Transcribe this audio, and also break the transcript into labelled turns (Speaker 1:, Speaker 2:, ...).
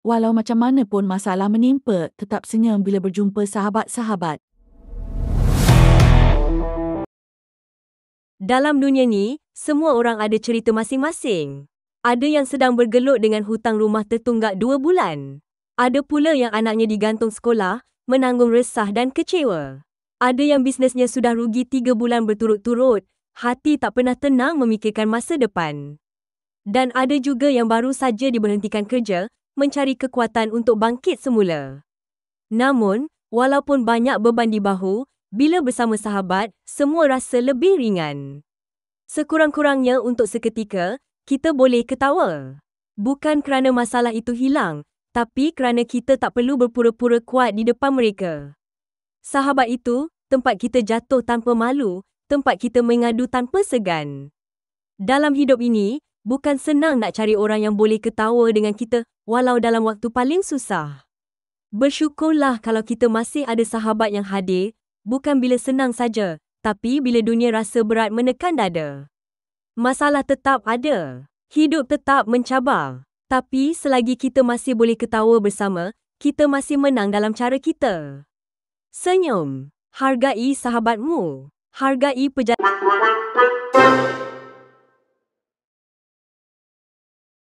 Speaker 1: Walau macam mana pun masalah menimpa, tetap senyum bila berjumpa sahabat-sahabat.
Speaker 2: Dalam dunia ni, semua orang ada cerita masing-masing. Ada yang sedang bergelut dengan hutang rumah tertunggak 2 bulan. Ada pula yang anaknya digantung sekolah, menanggung resah dan kecewa. Ada yang bisnesnya sudah rugi 3 bulan berturut-turut, hati tak pernah tenang memikirkan masa depan. Dan ada juga yang baru saja diberhentikan kerja, mencari kekuatan untuk bangkit semula. Namun, walaupun banyak beban di bahu, bila bersama sahabat, semua rasa lebih ringan. Sekurang-kurangnya untuk seketika, kita boleh ketawa. Bukan kerana masalah itu hilang, tapi kerana kita tak perlu berpura-pura kuat di depan mereka. Sahabat itu, tempat kita jatuh tanpa malu, tempat kita mengadu tanpa segan. Dalam hidup ini, bukan senang nak cari orang yang boleh ketawa dengan kita walau dalam waktu paling susah. Bersyukurlah kalau kita masih ada sahabat yang hadir, bukan bila senang saja, tapi bila dunia rasa berat menekan dada. Masalah tetap ada, hidup tetap mencabar. Tapi selagi kita masih boleh ketawa bersama, kita masih menang dalam cara kita. Senyum, hargai sahabatmu, hargai perjalanan.